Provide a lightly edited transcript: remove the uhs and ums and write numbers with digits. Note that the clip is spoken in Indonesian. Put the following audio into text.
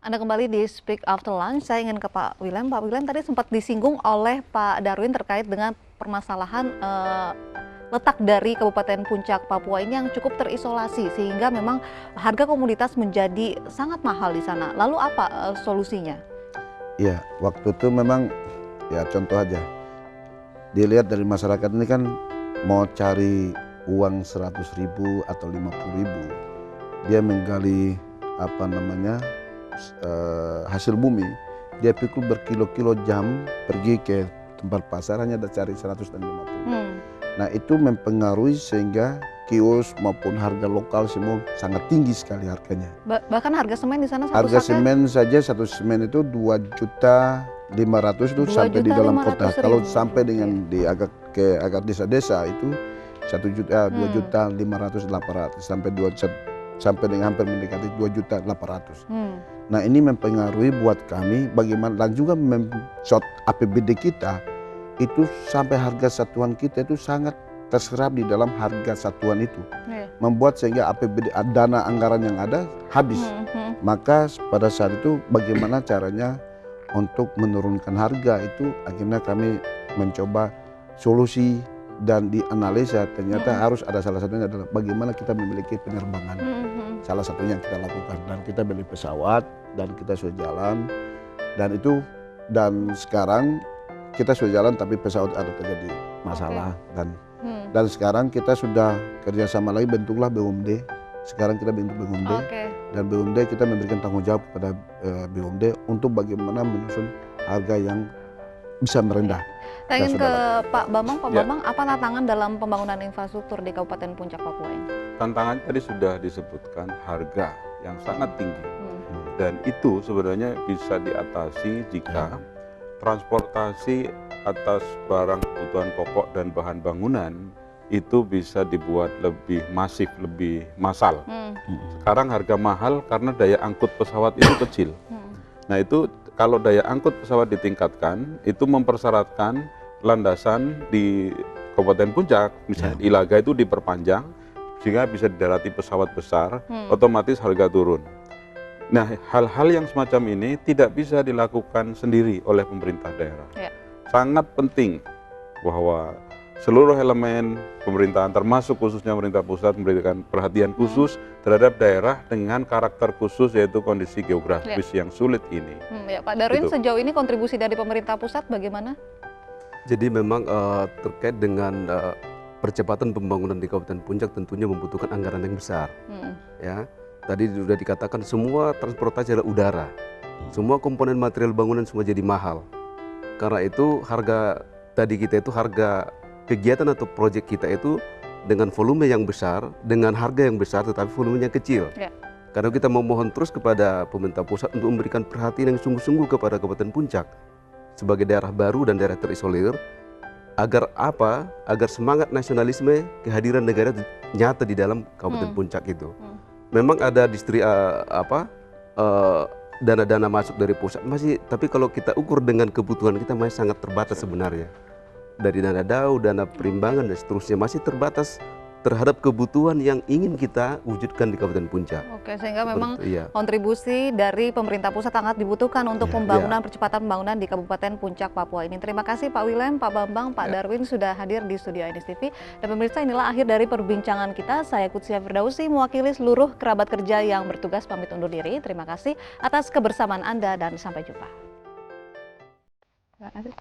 Anda kembali di Speak After Lunch. Saya ingin ke Pak William. Pak William, tadi sempat disinggung oleh Pak Darwin terkait dengan permasalahan letak dari Kabupaten Puncak, Papua ini yang cukup terisolasi sehingga memang harga komoditas menjadi sangat mahal di sana. Lalu apa solusinya? Ya, waktu itu memang ya contoh aja. Dilihat dari masyarakat ini kan mau cari uang 100.000 atau 50.000. Dia menggali hasil bumi, dia pikul berkilo-kilo jam pergi ke tempat pasar hanya ada cari 100 dan 50. Nah itu mempengaruhi sehingga kios maupun harga lokal semua sangat tinggi sekali harganya. Bahkan harga semen di sana harga semen saja satu semen itu 2.500.000 itu sampai di dalam kota. Kalau sampai dengan di agak desa-desa itu 2.500.800 sampai dengan hampir mendekati 2.800.000. Nah ini mempengaruhi buat kami bagaimana dan juga shot APBD kita itu sampai harga satuan kita itu sangat terserap di dalam harga satuan itu. Membuat sehingga APBD dana anggaran yang ada habis. Maka pada saat itu bagaimana caranya untuk menurunkan harga itu akhirnya kami mencoba solusi dan dianalisa ternyata harus ada salah satunya adalah bagaimana kita memiliki penerbangan. Salah satunya yang kita lakukan dan kita beli pesawat dan kita sudah jalan dan sekarang kita sudah jalan tapi pesawat ada terjadi masalah dan sekarang kita sudah kerjasama lagi bentuklah BUMD. Sekarang kita bentuk BUMD dan BUMD kita memberikan tanggung jawab kepada BUMD untuk bagaimana menyusun harga yang bisa merendah. Saya ingin ke Pak Bambang. Pak Bambang, apa tantangan dalam pembangunan infrastruktur di Kabupaten Puncak Papua ini? Tantangan tadi sudah disebutkan harga yang sangat tinggi dan itu sebenarnya bisa diatasi jika transportasi atas barang kebutuhan pokok dan bahan bangunan itu bisa dibuat lebih masif, lebih massal. Sekarang harga mahal karena daya angkut pesawat itu kecil. Nah itu kalau daya angkut pesawat ditingkatkan, itu mempersyaratkan landasan di Kabupaten Puncak, misalnya Ilaga itu diperpanjang, sehingga bisa didarati pesawat besar, otomatis harga turun. Nah hal-hal yang semacam ini tidak bisa dilakukan sendiri oleh pemerintah daerah. Sangat penting bahwa seluruh elemen pemerintahan termasuk khususnya pemerintah pusat memberikan perhatian khusus terhadap daerah dengan karakter khusus yaitu kondisi geografis yang sulit ini. Pak Darwin, sejauh ini kontribusi dari pemerintah pusat bagaimana? Jadi memang terkait dengan percepatan pembangunan di Kabupaten Puncak tentunya membutuhkan anggaran yang besar. Ya, tadi sudah dikatakan semua transportasi adalah udara, semua komponen material bangunan semua jadi mahal. Karena itu harga tadi kita itu harga kegiatan atau proyek kita itu dengan volume yang besar, dengan harga yang besar tetapi volumenya kecil. Karena kita memohon terus kepada pemerintah pusat untuk memberikan perhatian yang sungguh-sungguh kepada Kabupaten Puncak sebagai daerah baru dan daerah terisolir, agar apa? Agar semangat nasionalisme kehadiran negara nyata di dalam Kabupaten Puncak itu. Memang ada dana-dana masuk dari pusat masih, tapi kalau kita ukur dengan kebutuhan kita masih sangat terbatas sebenarnya. Dari dana DAU, dana perimbangan dan seterusnya masih terbatas terhadap kebutuhan yang ingin kita wujudkan di Kabupaten Puncak. Sehingga memang kontribusi dari pemerintah pusat sangat dibutuhkan untuk percepatan pembangunan di Kabupaten Puncak Papua ini. Terima kasih Pak William, Pak Bambang, Pak Darwin sudah hadir di studio Ainus TV. Dan pemirsa, inilah akhir dari perbincangan kita. Saya Kutsia Firdausi mewakili seluruh kerabat kerja yang bertugas pamit undur diri. Terima kasih atas kebersamaan Anda dan sampai jumpa. Terima kasih.